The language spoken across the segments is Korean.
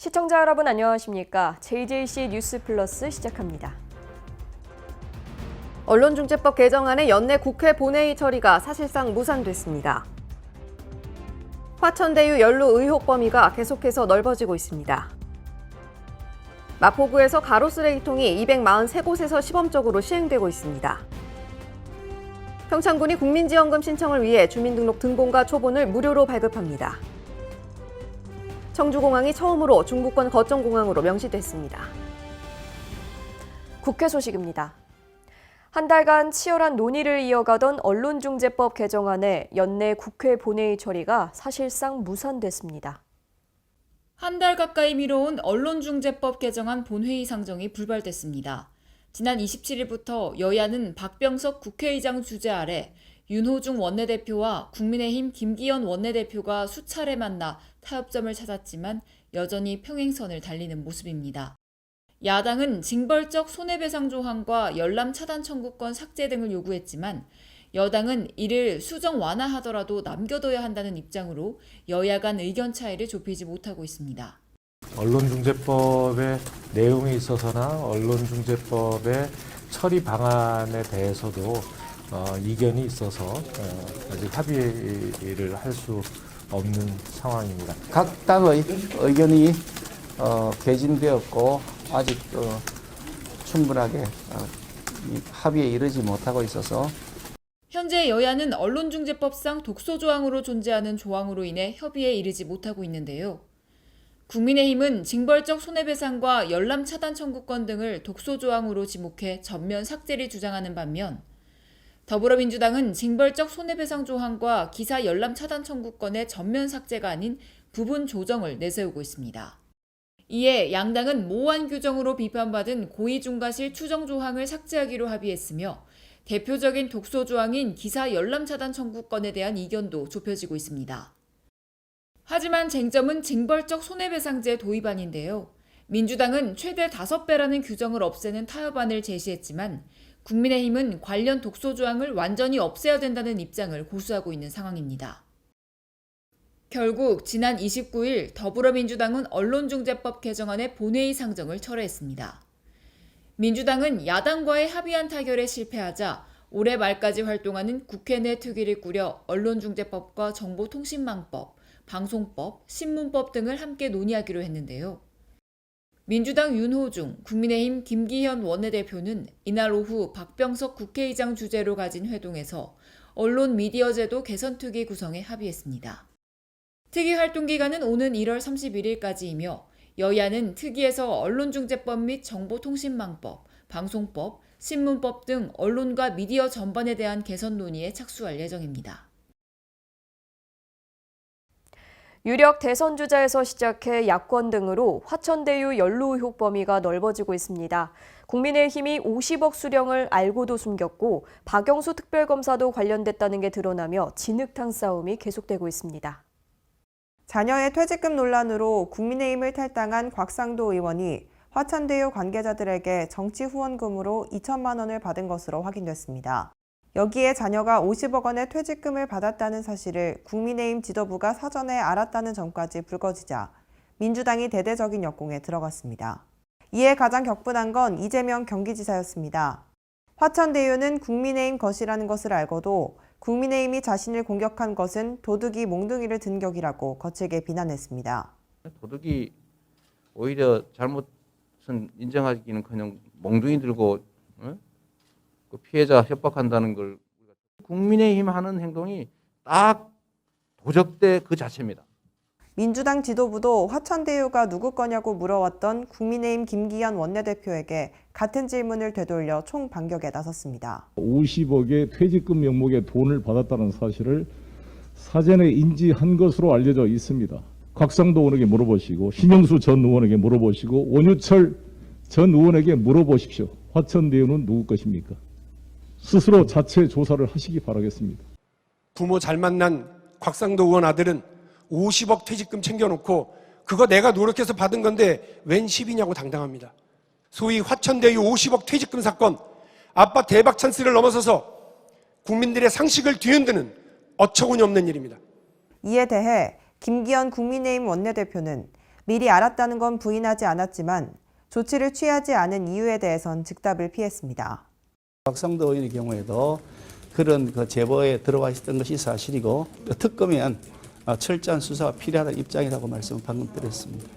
시청자 여러분 안녕하십니까? JJC 뉴스 플러스 시작합니다. 언론중재법 개정안의 연내 국회 본회의 처리가 사실상 무산됐습니다. 화천대유 연루 의혹 범위가 계속해서 넓어지고 있습니다. 마포구에서 가로 쓰레기통이 243곳에서 시범적으로 시행되고 있습니다. 평창군이 국민지원금 신청을 위해 주민등록 등본과 초본을 무료로 발급합니다. 청주공항이 처음으로 중부권 거점공항으로 명시됐습니다. 국회 소식입니다. 한 달간 치열한 논의를 이어가던 언론중재법 개정안의 연내 국회 본회의 처리가 사실상 무산됐습니다. 한 달 가까이 미뤄온 언론중재법 개정안 본회의 상정이 불발됐습니다. 지난 27일부터 여야는 박병석 국회의장 주재 아래 윤호중 원내대표와 국민의힘 김기현 원내대표가 수차례 만나 타협점을 찾았지만 여전히 평행선을 달리는 모습입니다. 야당은 징벌적 손해배상 조항과 열람 차단 청구권 삭제 등을 요구했지만 여당은 이를 수정 완화하더라도 남겨둬야 한다는 입장으로 여야 간 의견 차이를 좁히지 못하고 있습니다. 언론중재법의 내용에 있어서나 언론중재법의 처리 방안에 대해서도 이견이 있어서 아직 합의를 할 수 없는 상황입니다. 각 당의 의견이 개진되었고 아직 충분하게 합의에 이르지 못하고 있어서 현재 여야는 언론중재법상 독소조항으로 존재하는 조항으로 인해 협의에 이르지 못하고 있는데요. 국민의힘은 징벌적 손해배상과 열람 차단 청구권 등을 독소조항으로 지목해 전면 삭제를 주장하는 반면 더불어민주당은 징벌적 손해배상 조항과 기사 열람 차단 청구권의 전면 삭제가 아닌 부분 조정을 내세우고 있습니다. 이에 양당은 모호한 규정으로 비판받은 고의중과실 추정 조항을 삭제하기로 합의했으며 대표적인 독소 조항인 기사 열람 차단 청구권에 대한 이견도 좁혀지고 있습니다. 하지만 쟁점은 징벌적 손해배상제 도입안인데요. 민주당은 최대 5배라는 규정을 없애는 타협안을 제시했지만 국민의힘은 관련 독소 조항을 완전히 없애야 된다는 입장을 고수하고 있는 상황입니다. 결국 지난 29일 더불어민주당은 언론중재법 개정안의 본회의 상정을 철회했습니다. 민주당은 야당과의 합의안 타결에 실패하자 올해 말까지 활동하는 국회 내 특위를 꾸려 언론중재법과 정보통신망법, 방송법, 신문법 등을 함께 논의하기로 했는데요. 민주당 윤호중, 국민의힘 김기현 원내대표는 이날 오후 박병석 국회의장 주재로 가진 회동에서 언론 미디어제도 개선특위 구성에 합의했습니다. 특위 활동 기간은 오는 1월 31일까지이며 여야는 특위에서 언론중재법 및 정보통신망법, 방송법, 신문법 등 언론과 미디어 전반에 대한 개선 논의에 착수할 예정입니다. 유력 대선 주자에서 시작해 야권 등으로 화천대유 연루 의혹 범위가 넓어지고 있습니다. 국민의힘이 50억 수령을 알고도 숨겼고 박영수 특별검사도 관련됐다는 게 드러나며 진흙탕 싸움이 계속되고 있습니다. 자녀의 퇴직금 논란으로 국민의힘을 탈당한 곽상도 의원이 화천대유 관계자들에게 정치 후원금으로 2천만 원을 받은 것으로 확인됐습니다. 여기에 자녀가 50억 원의 퇴직금을 받았다는 사실을 국민의힘 지도부가 사전에 알았다는 점까지 불거지자 민주당이 대대적인 역공에 들어갔습니다. 이에 가장 격분한 건 이재명 경기지사였습니다. 화천대유는 국민의힘 것이라는 것을 알고도 국민의힘이 자신을 공격한 것은 도둑이 몽둥이를 든 격이라고 거칠게 비난했습니다. 도둑이 오히려 잘못은 인정하기는커녕 몽둥이 들고 그 피해자 협박한다는 걸 국민의힘 하는 행동이 딱 도적대 그 자체입니다. 민주당 지도부도 화천대유가 누구 거냐고 물어왔던 국민의힘 김기현 원내대표에게 같은 질문을 되돌려 총반격에 나섰습니다. 50억의 퇴직금 명목의 돈을 받았다는 사실을 사전에 인지한 것으로 알려져 있습니다. 곽상도 의원에게 물어보시고 신영수 전 의원에게 물어보시고 원유철 전 의원에게 물어보십시오. 화천대유는 누구 것입니까? 스스로 자체 조사를 하시기 바라겠습니다. 부모 잘 만난 곽상도 의원 아들은 50억 퇴직금 챙겨놓고 그거 내가 노력해서 받은 건데 웬 10이냐고 당당합니다. 소위 화천대유 50억 퇴직금 사건, 아빠 대박 찬스를 넘어서서 국민들의 상식을 뒤흔드는 어처구니 없는 일입니다. 이에 대해 김기현 국민의힘 원내대표는 미리 알았다는 건 부인하지 않았지만 조치를 취하지 않은 이유에 대해선 즉답을 피했습니다. 곽상도 의원의 경우에도 그런 제보에 들어와 있었던 것이 사실이고 특검엔 철저한 수사가 필요하다는 입장이라고 말씀을 방금 드렸습니다.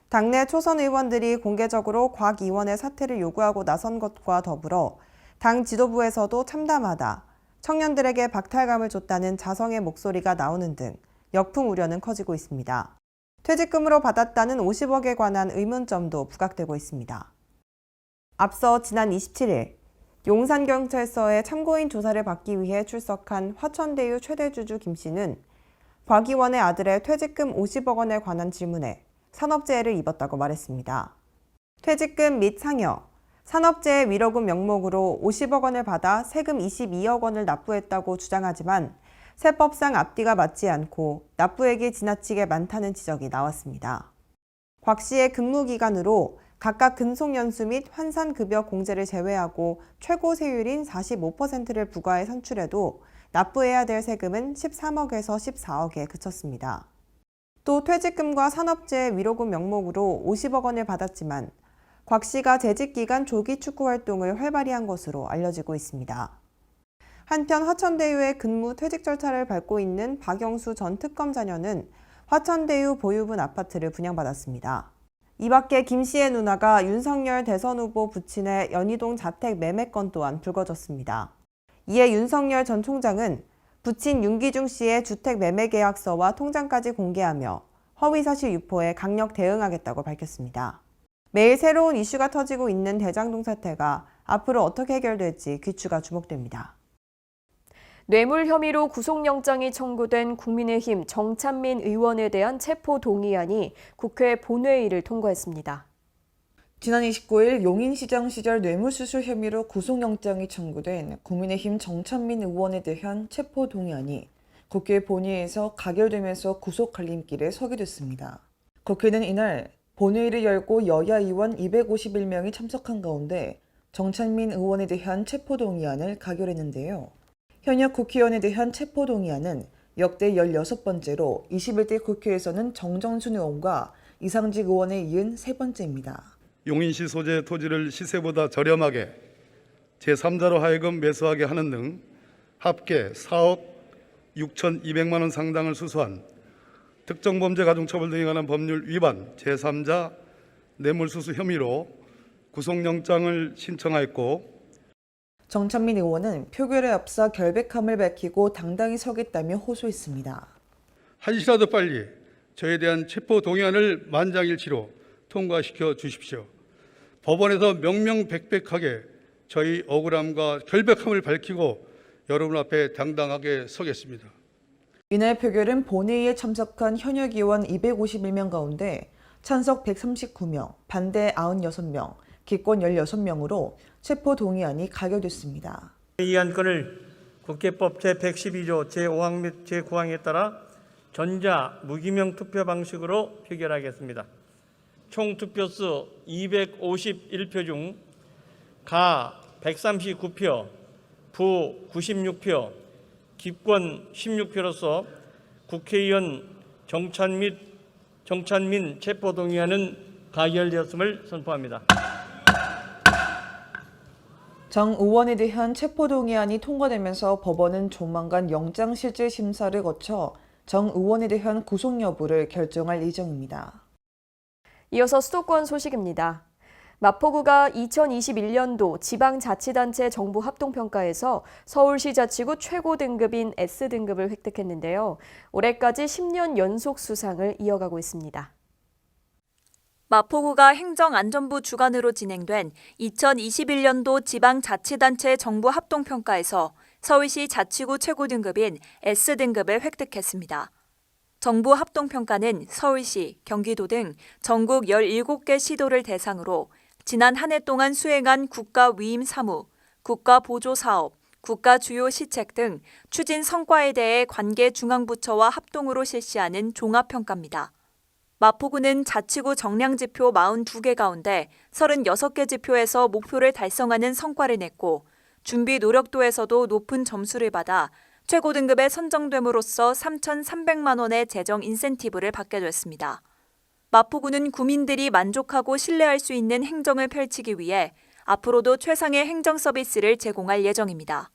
당내 초선 의원들이 공개적으로 곽 의원의 사퇴를 요구하고 나선 것과 더불어 당 지도부에서도 참담하다, 청년들에게 박탈감을 줬다는 자성의 목소리가 나오는 등 역풍 우려는 커지고 있습니다. 퇴직금으로 받았다는 50억에 관한 의문점도 부각되고 있습니다. 앞서 지난 27일 용산경찰서에 참고인 조사를 받기 위해 출석한 화천대유 최대주주 김 씨는 곽 의원의 아들의 퇴직금 50억 원에 관한 질문에 산업재해를 입었다고 말했습니다. 퇴직금 및 상여, 산업재해 위로금 명목으로 50억 원을 받아 세금 22억 원을 납부했다고 주장하지만 세법상 앞뒤가 맞지 않고 납부액이 지나치게 많다는 지적이 나왔습니다. 곽 씨의 근무 기간으로 각각 근속연수 및 환산급여 공제를 제외하고 최고 세율인 45%를 부과해 산출해도 납부해야 될 세금은 13억에서 14억에 그쳤습니다. 또 퇴직금과 산업재해 위로금 명목으로 50억 원을 받았지만 곽 씨가 재직 기간 조기 축구 활동을 활발히 한 것으로 알려지고 있습니다. 한편 화천대유의 근무 퇴직 절차를 밟고 있는 박영수 전 특검 자녀는 화천대유 보유분 아파트를 분양받았습니다. 이 밖에 김 씨의 누나가 윤석열 대선 후보 부친의 연희동 자택 매매건 또한 불거졌습니다. 이에 윤석열 전 총장은 부친 윤기중 씨의 주택 매매 계약서와 통장까지 공개하며 허위사실 유포에 강력 대응하겠다고 밝혔습니다. 매일 새로운 이슈가 터지고 있는 대장동 사태가 앞으로 어떻게 해결될지 귀추가 주목됩니다. 뇌물 혐의로 구속영장이 청구된 국민의힘 정찬민 의원에 대한 체포동의안이 국회 본회의를 통과했습니다. 지난 29일 용인시장 시절 뇌물수수 혐의로 구속영장이 청구된 국민의힘 정찬민 의원에 대한 체포동의안이 국회 본회의에서 가결되면서 구속 갈림길에 서게 됐습니다. 국회는 이날 본회의를 열고 여야 의원 251명이 참석한 가운데 정찬민 의원에 대한 체포동의안을 가결했는데요. 현역 국회의원에 대한 체포동의안은 역대 16번째로 21대 국회에서는 정정순 의원과 이상직 의원에 이은 세 번째입니다. 용인시 소재 토지를 시세보다 저렴하게 제3자로 하여금 매수하게 하는 등 합계 4억 6,200만 원 상당을 수수한 특정범죄 가중처벌 등에 관한 법률 위반 제3자 뇌물수수 혐의로 구속영장을 신청하였고 정찬민 의원은 표결에 앞서 결백함을 밝히고 당당히 서겠다며 호소했습니다. 한시라도 빨리 저에 대한 체포동의안을 만장일치로 통과시켜 주십시오. 법원에서 명명백백하게 저희 억울함과 결백함을 밝히고 여러분 앞에 당당하게 서겠습니다. 이날 표결은 본회의에 참석한 현역 의원 251명 가운데 찬석 139명, 반대 96명, 기권 16명으로 체포동의안이 가결됐습니다. 이 안건을 국회법 제112조 제5항 및 제9항에 따라 전자 무기명 투표 방식으로 표결하겠습니다. 총 투표수 251표 중 가 139표, 부 96표, 기권 16표로서 국회의원 정찬민 체포동의안은 가결되었음을 선포합니다. 정 의원에 대한 체포동의안이 통과되면서 법원은 조만간 영장실질심사를 거쳐 정 의원에 대한 구속 여부를 결정할 예정입니다. 이어서 수도권 소식입니다. 마포구가 2021년도 지방자치단체 정부 합동평가에서 서울시 자치구 최고 등급인 S등급을 획득했는데요. 올해까지 10년 연속 수상을 이어가고 있습니다. 마포구가 행정안전부 주관으로 진행된 2021년도 지방자치단체 정부 합동평가에서 서울시 자치구 최고 등급인 S등급을 획득했습니다. 정부 합동평가는 서울시, 경기도 등 전국 17개 시도를 대상으로 지난 한 해 동안 수행한 국가 위임 사무, 국가 보조 사업, 국가 주요 시책 등 추진 성과에 대해 관계 중앙부처와 합동으로 실시하는 종합평가입니다. 마포구는 자치구 정량 지표 42개 가운데 36개 지표에서 목표를 달성하는 성과를 냈고 준비 노력도에서도 높은 점수를 받아 최고 등급에 선정됨으로써 3,300만 원의 재정 인센티브를 받게 됐습니다. 마포구는 구민들이 만족하고 신뢰할 수 있는 행정을 펼치기 위해 앞으로도 최상의 행정 서비스를 제공할 예정입니다.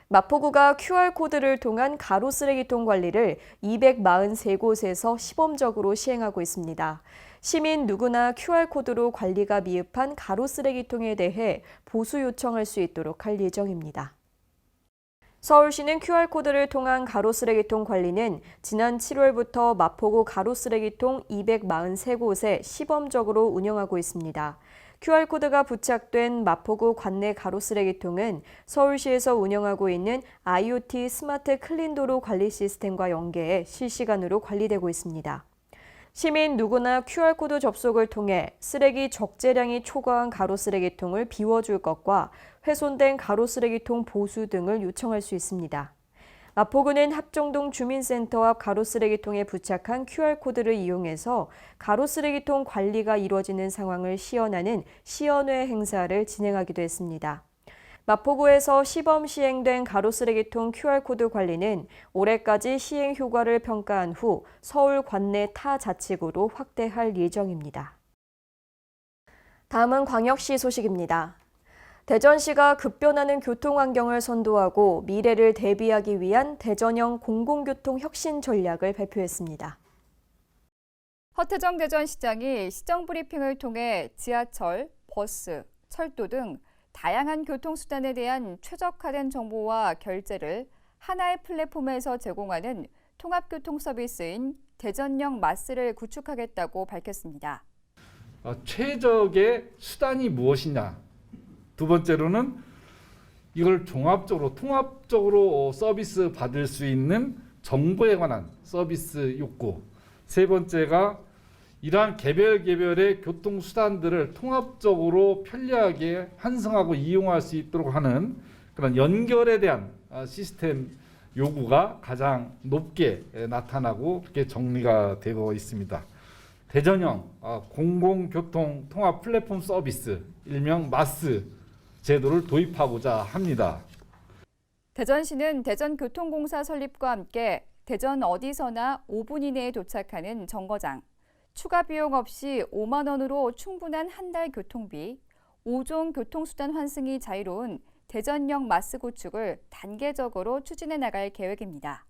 마포구가 QR코드를 통한 가로 쓰레기통 관리를 243곳에서 시범적으로 시행하고 있습니다. 시민 누구나 QR코드로 관리가 미흡한 가로 쓰레기통에 대해 보수 요청할 수 있도록 할 예정입니다. 서울시는 QR코드를 통한 가로 쓰레기통 관리는 지난 7월부터 마포구 가로 쓰레기통 243곳에 시범적으로 운영하고 있습니다. QR코드가 부착된 마포구 관내 가로 쓰레기통은 서울시에서 운영하고 있는 IoT 스마트 클린도로 관리 시스템과 연계해 실시간으로 관리되고 있습니다. 시민 누구나 QR코드 접속을 통해 쓰레기 적재량이 초과한 가로 쓰레기통을 비워줄 것과 훼손된 가로 쓰레기통 보수 등을 요청할 수 있습니다. 마포구는 합정동 주민센터 앞 가로 쓰레기통에 부착한 QR코드를 이용해서 가로 쓰레기통 관리가 이루어지는 상황을 시연하는 시연회 행사를 진행하기도 했습니다. 마포구에서 시범 시행된 가로 쓰레기통 QR코드 관리는 올해까지 시행 효과를 평가한 후 서울 관내 타 자치구로 확대할 예정입니다. 다음은 광역시 소식입니다. 대전시가 급변하는 교통 환경을 선도하고 미래를 대비하기 위한 대전형 공공교통 혁신 전략을 발표했습니다. 허태정 대전시장이 시정 브리핑을 통해 지하철, 버스, 철도 등 다양한 교통수단에 대한 최적화된 정보와 결제를 하나의 플랫폼에서 제공하는 통합교통 서비스인 대전형 마스를 구축하겠다고 밝혔습니다. 최적의 수단이 무엇이냐? 두 번째로는 이걸 종합적으로 통합적으로 서비스 받을 수 있는 정보에 관한 서비스 욕구. 세 번째가 이러한 개별의 교통수단들을 통합적으로 편리하게 환승하고 이용할 수 있도록 하는 그런 연결에 대한 시스템 요구가 가장 높게 나타나고 그렇게 정리가 되고 있습니다. 대전형 공공교통 통합 플랫폼 서비스, 일명 마스 제도를 도입하고자 합니다. 대전시는 대전교통공사 설립과 함께 대전 어디서나 5분 이내에 도착하는 정거장, 추가 비용 없이 5만 원으로 충분한 한 달 교통비, 5종 교통수단 환승이 자유로운 대전형 마스 구축을 단계적으로 추진해 나갈 계획입니다.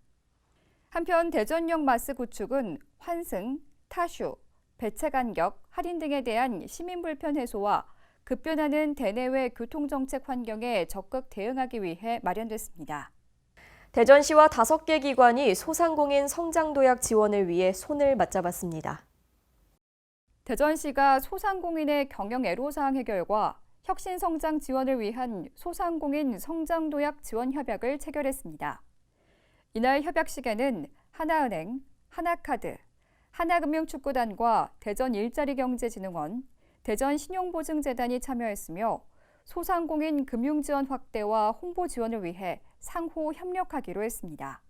한편 대전형 마스 구축은 환승, 타슈, 배차 간격, 할인 등에 대한 시민 불편 해소와 급변하는 대내외 교통정책 환경에 적극 대응하기 위해 마련됐습니다. 대전시와 5개 기관이 소상공인 성장도약 지원을 위해 손을 맞잡았습니다. 대전시가 소상공인의 경영 애로사항 해결과 혁신 성장 지원을 위한 소상공인 성장도약 지원 협약을 체결했습니다. 이날 협약식에는 하나은행, 하나카드, 하나금융축구단과 대전일자리경제진흥원, 대전신용보증재단이 참여했으며 소상공인 금융지원 확대와 홍보 지원을 위해 상호 협력하기로 했습니다.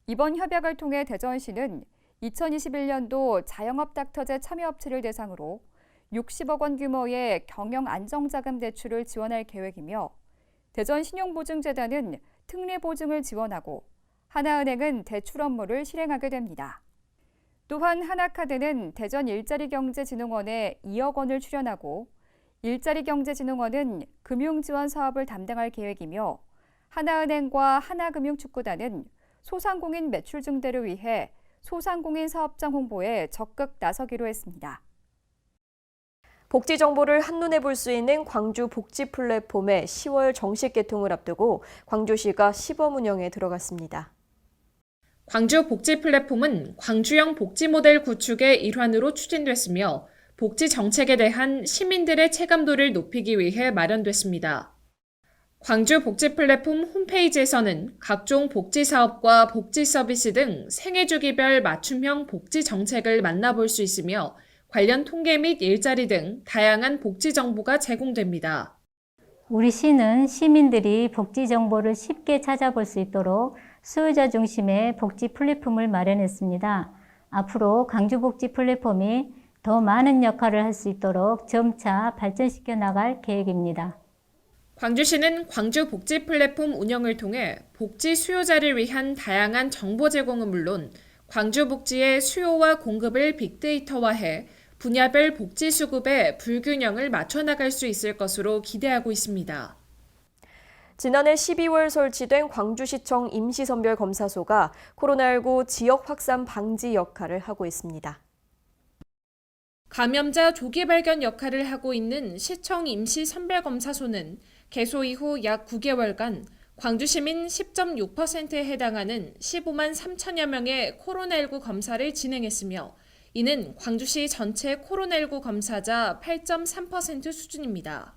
이번 협약을 통해 대전시는 2021년도 자영업 닥터제 참여업체를 대상으로 60억 원 규모의 경영 안정자금 대출을 지원할 계획이며 대전신용보증재단은 특례보증을 지원하고 하나은행은 대출 업무를 실행하게 됩니다. 또한 하나카드는 대전일자리경제진흥원에 2억 원을 출연하고 일자리경제진흥원은 금융지원 사업을 담당할 계획이며 하나은행과 하나금융축구단은 소상공인 매출 증대를 위해 소상공인 사업장 홍보에 적극 나서기로 했습니다. 복지 정보를 한눈에 볼 수 있는 광주 복지 플랫폼의 10월 정식 개통을 앞두고 광주시가 시범 운영에 들어갔습니다. 광주 복지 플랫폼은 광주형 복지 모델 구축의 일환으로 추진됐으며 복지 정책에 대한 시민들의 체감도를 높이기 위해 마련됐습니다. 광주 복지 플랫폼 홈페이지에서는 각종 복지 사업과 복지 서비스 등 생애주기별 맞춤형 복지 정책을 만나볼 수 있으며 관련 통계 및 일자리 등 다양한 복지 정보가 제공됩니다. 우리 시는 시민들이 복지 정보를 쉽게 찾아볼 수 있도록 수요자 중심의 복지 플랫폼을 마련했습니다. 앞으로 광주 복지 플랫폼이 더 많은 역할을 할 수 있도록 점차 발전시켜 나갈 계획입니다. 광주시는 광주 복지 플랫폼 운영을 통해 복지 수요자를 위한 다양한 정보 제공은 물론 광주 복지의 수요와 공급을 빅데이터화해 분야별 복지 수급의 불균형을 맞춰나갈 수 있을 것으로 기대하고 있습니다. 지난해 12월 설치된 광주시청 임시선별검사소가 코로나19 지역 확산 방지 역할을 하고 있습니다. 감염자 조기 발견 역할을 하고 있는 시청 임시선별검사소는 개소 이후 약 9개월간 광주 시민 10.6%에 해당하는 15만 3천여 명의 코로나19 검사를 진행했으며 이는 광주시 전체 코로나19 검사자 8.3% 수준입니다.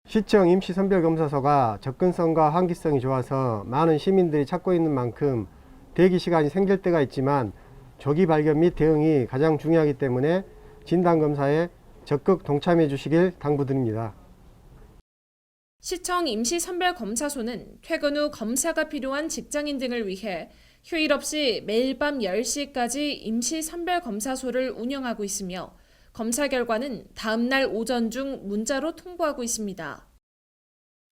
시청 임시선별검사소가 접근성과 환기성이 좋아서 많은 시민들이 찾고 있는 만큼 대기 시간이 생길 때가 있지만 조기 발견 및 대응이 가장 중요하기 때문에 진단검사에 적극 동참해 주시길 당부드립니다. 시청 임시선별검사소는 퇴근 후 검사가 필요한 직장인 등을 위해 휴일 없이 매일 밤 10시까지 임시선별검사소를 운영하고 있으며 검사 결과는 다음 날 오전 중 문자로 통보하고 있습니다.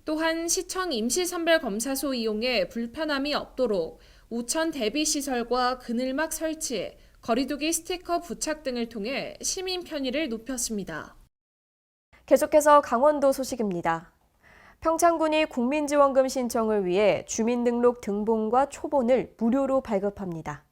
또한 시청 임시선별검사소 이용에 불편함이 없도록 우천 대비시설과 그늘막 설치, 거리두기 스티커 부착 등을 통해 시민 편의를 높였습니다. 계속해서 강원도 소식입니다. 평창군이 국민지원금 신청을 위해 주민등록 등본과 초본을 무료로 발급합니다.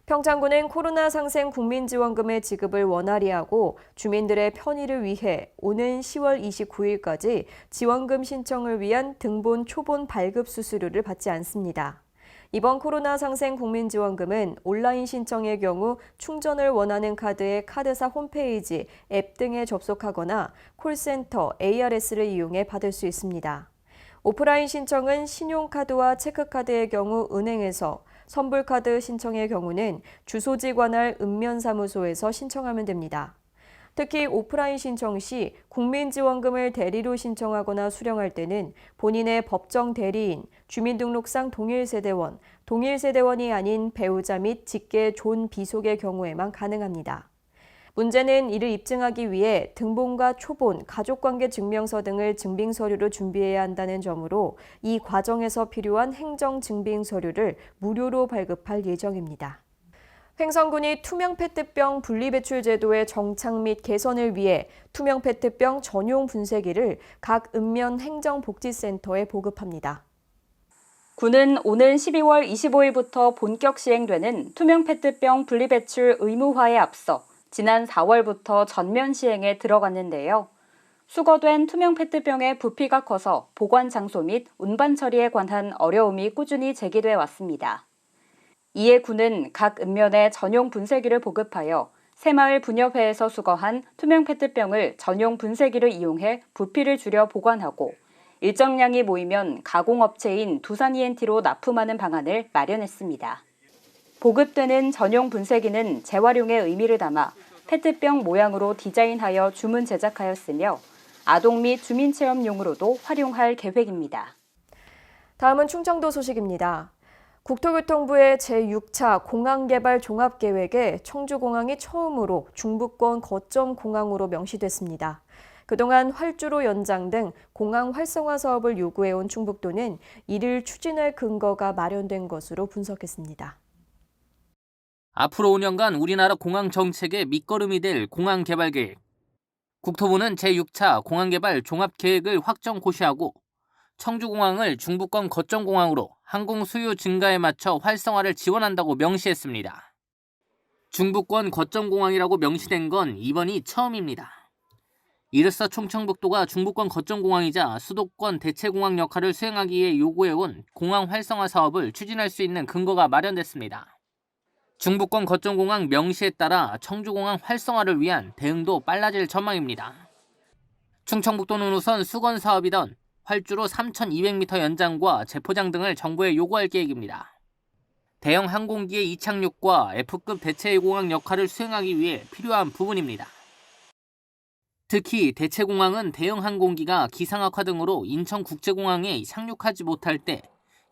평창군은 코로나 상생 국민지원금의 지급을 원활히 하고 주민들의 편의를 위해 오는 10월 29일까지 지원금 신청을 위한 등본 초본 발급 수수료를 받지 않습니다. 이번 코로나 상생 국민지원금은 온라인 신청의 경우 충전을 원하는 카드의 카드사 홈페이지, 앱 등에 접속하거나 콜센터, ARS를 이용해 받을 수 있습니다. 오프라인 신청은 신용카드와 체크카드의 경우 은행에서, 선불카드 신청의 경우는 주소지 관할 읍면사무소에서 신청하면 됩니다. 특히 오프라인 신청 시 국민지원금을 대리로 신청하거나 수령할 때는 본인의 법정 대리인, 주민등록상 동일세대원, 동일세대원이 아닌 배우자 및 직계 존 비속의 경우에만 가능합니다. 문제는 이를 입증하기 위해 등본과 초본, 가족관계 증명서 등을 증빙서류로 준비해야 한다는 점으로 이 과정에서 필요한 행정증빙서류를 무료로 발급할 예정입니다. 횡성군이 투명 페트병 분리배출 제도의 정착 및 개선을 위해 투명 페트병 전용 분쇄기를 각 읍면 행정복지센터에 보급합니다. 군은 오는 12월 25일부터 본격 시행되는 투명 페트병 분리배출 의무화에 앞서 지난 4월부터 전면 시행에 들어갔는데요. 수거된 투명 페트병의 부피가 커서 보관 장소 및 운반 처리에 관한 어려움이 꾸준히 제기돼 왔습니다. 이에 군은 각 읍면에 전용 분쇄기를 보급하여 새마을 분협회에서 수거한 투명 페트병을 전용 분쇄기를 이용해 부피를 줄여 보관하고 일정량이 모이면 가공업체인 두산 ENT로 납품하는 방안을 마련했습니다. 보급되는 전용 분쇄기는 재활용의 의미를 담아 페트병 모양으로 디자인하여 주문 제작하였으며 아동 및 주민체험용으로도 활용할 계획입니다. 다음은 충청도 소식입니다. 국토교통부의 제6차 공항개발 종합계획에 청주공항이 처음으로 중부권 거점 공항으로 명시됐습니다. 그동안 활주로 연장 등 공항 활성화 사업을 요구해온 충북도는 이를 추진할 근거가 마련된 것으로 분석했습니다. 앞으로 5년간 우리나라 공항 정책의 밑거름이 될 공항 개발 계획. 국토부는 제6차 공항개발 종합계획을 확정 고시하고 청주공항을 중부권 거점공항으로 항공 수요 증가에 맞춰 활성화를 지원한다고 명시했습니다. 중부권 거점공항이라고 명시된 건 이번이 처음입니다. 이로써 충청북도가 중부권 거점공항이자 수도권 대체공항 역할을 수행하기 위해 요구해온 공항 활성화 사업을 추진할 수 있는 근거가 마련됐습니다. 중부권 거점공항 명시에 따라 청주공항 활성화를 위한 대응도 빨라질 전망입니다. 충청북도는 우선 수건 사업이던 활주로 3,200m 연장과 재포장 등을 정부에 요구할 계획입니다. 대형 항공기의 이착륙과 F급 대체공항 역할을 수행하기 위해 필요한 부분입니다. 특히 대체공항은 대형 항공기가 기상악화 등으로 인천국제공항에 착륙하지 못할 때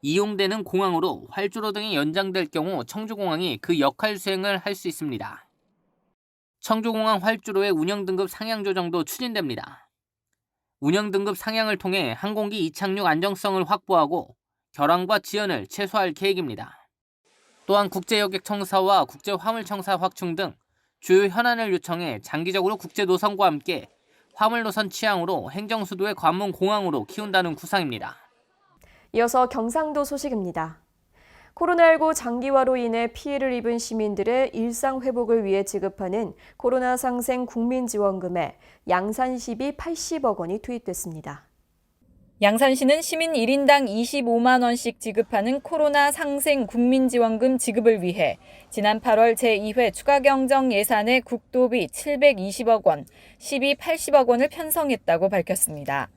이용되는 공항으로 활주로 등이 연장될 경우 청주공항이 그 역할 수행을 할 수 있습니다. 청주공항 활주로의 운영등급 상향 조정도 추진됩니다. 운영등급 상향을 통해 항공기 이착륙 안정성을 확보하고 결항과 지연을 최소화할 계획입니다. 또한 국제여객청사와 국제화물청사 확충 등 주요 현안을 요청해 장기적으로 국제노선과 함께 화물노선 취향으로 행정수도의 관문공항으로 키운다는 구상입니다. 이어서 경상도 소식입니다. 코로나19 장기화로 인해 피해를 입은 시민들의 일상 회복을 위해 지급하는 코로나 상생 국민지원금에 양산시비 80억 원이 투입됐습니다. 양산시는 시민 1인당 25만 원씩 지급하는 코로나 상생 국민지원금 지급을 위해 지난 8월 제2회 추가경정 예산에 국도비 720억 원, 시비 80억 원을 편성했다고 밝혔습니다.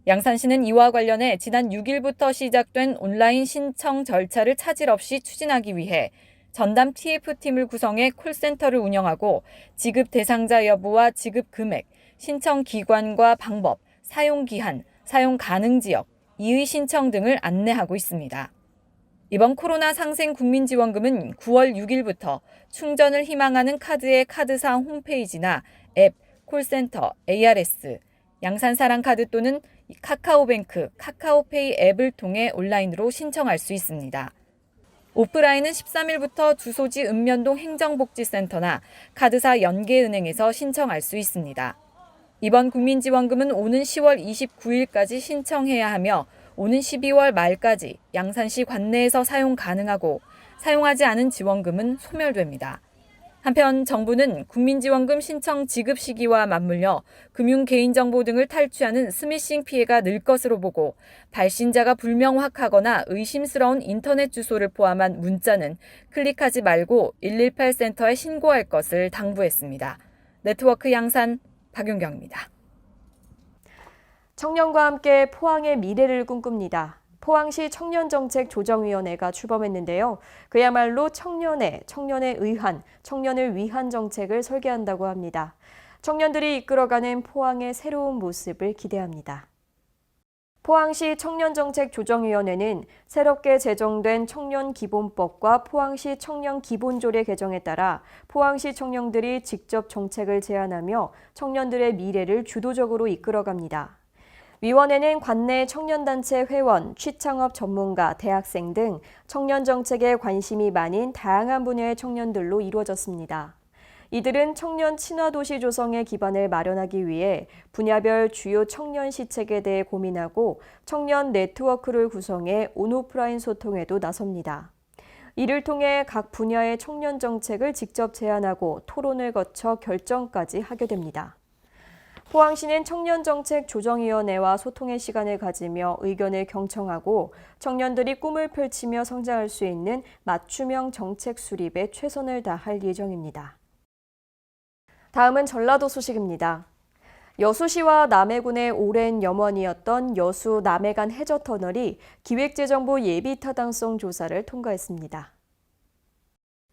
양산시는 이와 관련해 지난 6일부터 시작된 온라인 신청 절차를 차질 없이 추진하기 위해 전담 TF팀을 구성해 콜센터를 운영하고 지급 대상자 여부와 지급 금액, 신청 기관과 방법, 사용 기한, 사용 가능 지역, 이의 신청 등을 안내하고 있습니다. 이번 코로나 상생 국민지원금은 9월 6일부터 충전을 희망하는 카드의 카드사 홈페이지나 앱, 콜센터, ARS, 양산사랑카드 또는 카카오뱅크, 카카오페이 앱을 통해 온라인으로 신청할 수 있습니다. 오프라인은 13일부터 주소지 읍면동 행정복지센터나 카드사 연계은행에서 신청할 수 있습니다. 이번 국민지원금은 오는 10월 29일까지 신청해야 하며 오는 12월 말까지 양산시 관내에서 사용 가능하고 사용하지 않은 지원금은 소멸됩니다. 한편 정부는 국민지원금 신청 지급 시기와 맞물려 금융 개인정보 등을 탈취하는 스미싱 피해가 늘 것으로 보고 발신자가 불명확하거나 의심스러운 인터넷 주소를 포함한 문자는 클릭하지 말고 118 센터에 신고할 것을 당부했습니다. 네트워크 양산 박윤경입니다. 청년과 함께 포항의 미래를 꿈꿉니다. 포항시 청년정책조정위원회가 출범했는데요. 그야말로 청년에 의한, 청년을 위한 정책을 설계한다고 합니다. 청년들이 이끌어가는 포항의 새로운 모습을 기대합니다. 포항시 청년정책조정위원회는 새롭게 제정된 청년기본법과 포항시 청년기본조례 개정에 따라 포항시 청년들이 직접 정책을 제안하며 청년들의 미래를 주도적으로 이끌어갑니다. 위원회는 관내 청년단체 회원, 취창업 전문가, 대학생 등 청년 정책에 관심이 많은 다양한 분야의 청년들로 이루어졌습니다. 이들은 청년 친화도시 조성의 기반을 마련하기 위해 분야별 주요 청년 시책에 대해 고민하고 청년 네트워크를 구성해 온오프라인 소통에도 나섭니다. 이를 통해 각 분야의 청년 정책을 직접 제안하고 토론을 거쳐 결정까지 하게 됩니다. 포항시는 청년정책조정위원회와 소통의 시간을 가지며 의견을 경청하고 청년들이 꿈을 펼치며 성장할 수 있는 맞춤형 정책 수립에 최선을 다할 예정입니다. 다음은 전라도 소식입니다. 여수시와 남해군의 오랜 염원이었던 여수 남해간 해저터널이 기획재정부 예비타당성 조사를 통과했습니다.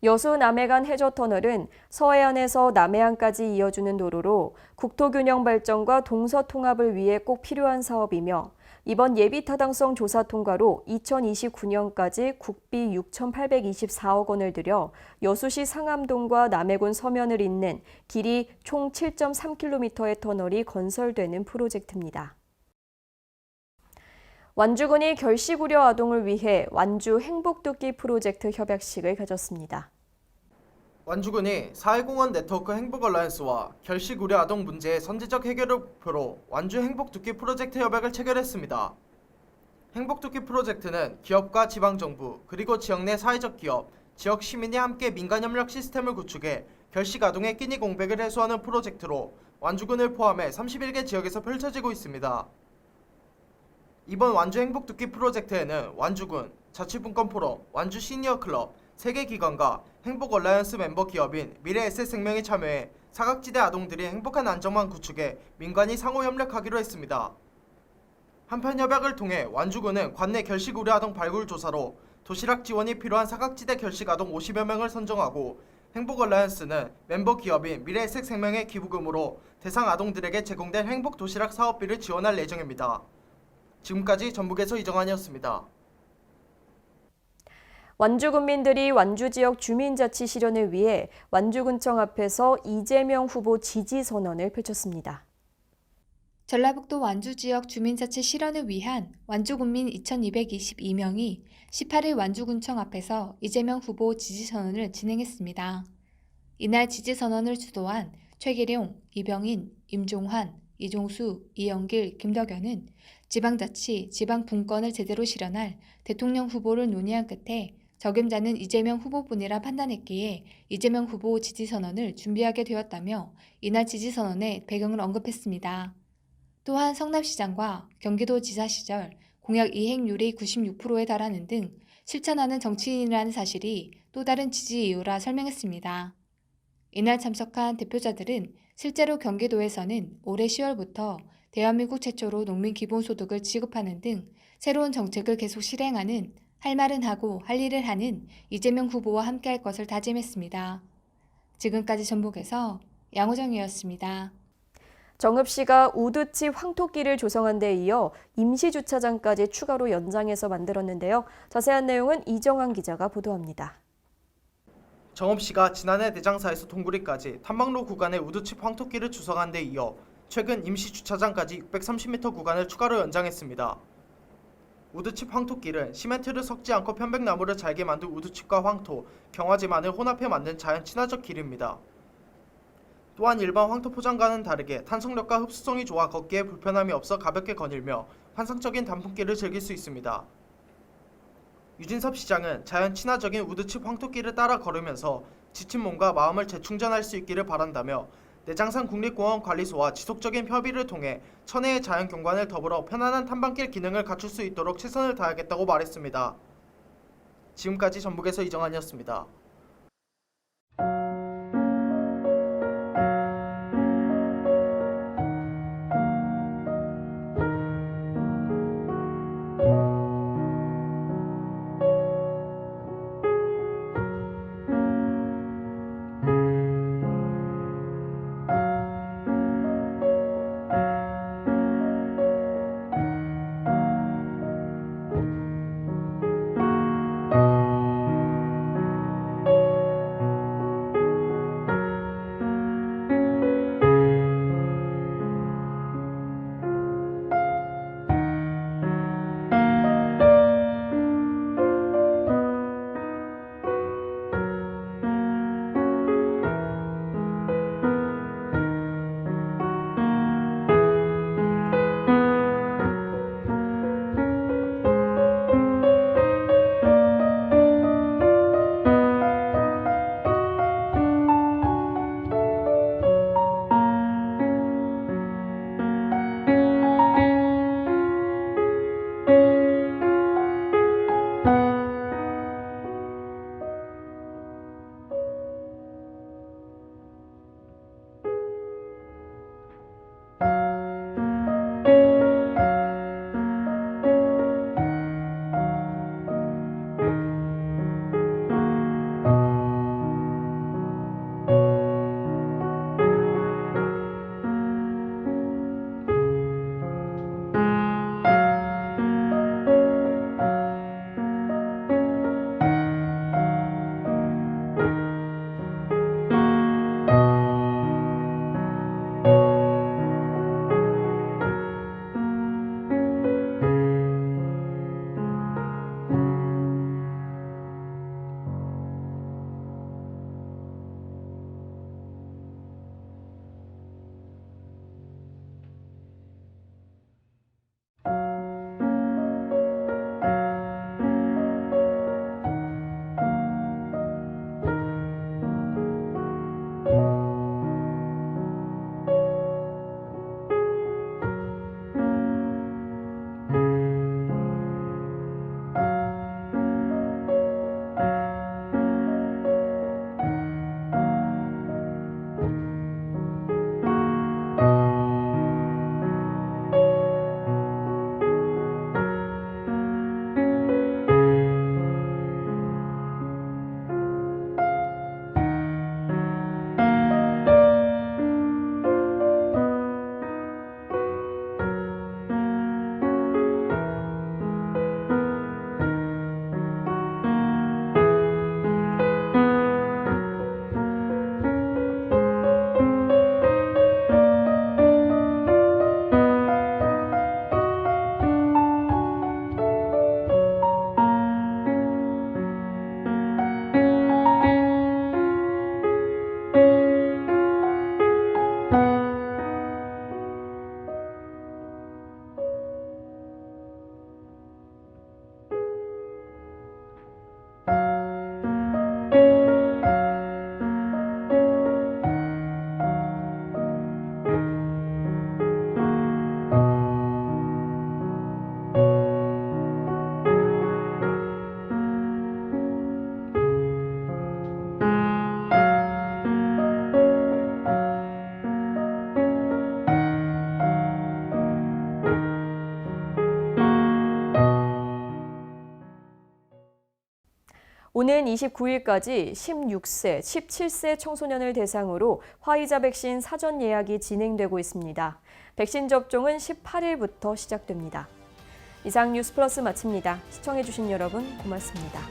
여수 남해간 해저터널은 서해안에서 남해안까지 이어주는 도로로 국토균형 발전과 동서통합을 위해 꼭 필요한 사업이며 이번 예비타당성 조사 통과로 2029년까지 국비 6,824억 원을 들여 여수시 상암동과 남해군 서면을 잇는 길이 총 7.3km의 터널이 건설되는 프로젝트입니다. 완주군이 결식우려 아동을 위해 완주 행복도끼 프로젝트 협약식을 가졌습니다. 완주군이 사회공헌 네트워크 행복얼라이언스와 결식우려 아동 문제의 선제적 해결을 목표로 완주 행복도끼 프로젝트 협약을 체결했습니다. 행복도끼 프로젝트는 기업과 지방정부 그리고 지역 내 사회적 기업, 지역 시민이 함께 민간협력 시스템을 구축해 결식 아동의 끼니 공백을 해소하는 프로젝트로 완주군을 포함해 31개 지역에서 펼쳐지고 있습니다. 이번 완주 행복도끼 프로젝트에는 완주군, 자치분권 포럼, 완주 시니어클럽, 3개 기관과 행복얼라이언스 멤버 기업인 미래에셋생명이 참여해 사각지대 아동들이 행복한 안정망 구축에 민관이 상호 협력하기로 했습니다. 한편 협약을 통해 완주군은 관내 결식우려 아동 발굴 조사로 도시락 지원이 필요한 사각지대 결식 아동 50여 명을 선정하고 행복얼라이언스는 멤버 기업인 미래에셋생명의 기부금으로 대상 아동들에게 제공된 행복도시락 사업비를 지원할 예정입니다. 지금까지 전북에서 이정환이었습니다. 완주군민들이 완주 지역 주민자치 실현을 위해 완주군청 앞에서 이재명 후보 지지 선언을 펼쳤습니다. 전라북도 완주 지역 주민자치 실현을 위한 완주군민 2,222명이 18일 완주군청 앞에서 이재명 후보 지지선언을 진행했습니다. 이날 지지선언을 주도한 최기룡, 이병인, 임종환, 이종수, 이영길, 김덕연은 지방자치, 지방분권을 제대로 실현할 대통령 후보를 논의한 끝에 적임자는 이재명 후보뿐이라 판단했기에 이재명 후보 지지선언을 준비하게 되었다며 이날 지지선언의 배경을 언급했습니다. 또한 성남시장과 경기도지사 시절 공약 이행률이 96%에 달하는 등 실천하는 정치인이라는 사실이 또 다른 지지 이유라 설명했습니다. 이날 참석한 대표자들은 실제로 경기도에서는 올해 10월부터 대한민국 최초로 농민 기본소득을 지급하는 등 새로운 정책을 계속 실행하는 할 말은 하고 할 일을 하는 이재명 후보와 함께할 것을 다짐했습니다. 지금까지 전북에서 양호정이었습니다. 정읍시가 우드치 황토길을 조성한 데 이어 임시주차장까지 추가로 연장해서 만들었는데요. 자세한 내용은 이정환 기자가 보도합니다. 정읍시가 지난해 내장사에서 동구리까지 탐방로 구간의 우드칩 황토길을 조성한 데 이어 최근 임시주차장까지 630m 구간을 추가로 연장했습니다. 우드칩 황토길은 시멘트를 섞지 않고 편백나무를 잘게 만든 우드칩과 황토, 경화지만을 혼합해 만든 자연 친화적 길입니다. 또한 일반 황토 포장과는 다르게 탄성력과 흡수성이 좋아 걷기에 불편함이 없어 가볍게 거닐며 환상적인 단풍길을 즐길 수 있습니다. 유진섭 시장은 자연 친화적인 우드칩 황토길을 따라 걸으면서 지친 몸과 마음을 재충전할 수 있기를 바란다며 내장산 국립공원 관리소와 지속적인 협의를 통해 천혜의 자연 경관을 더불어 편안한 탐방길 기능을 갖출 수 있도록 최선을 다하겠다고 말했습니다. 지금까지 전북에서 이정환이었습니다. 오는 29일까지 16세, 17세 청소년을 대상으로 화이자 백신 사전 예약이 진행되고 있습니다. 백신 접종은 18일부터 시작됩니다. 이상 뉴스플러스 마칩니다. 시청해주신 여러분 고맙습니다.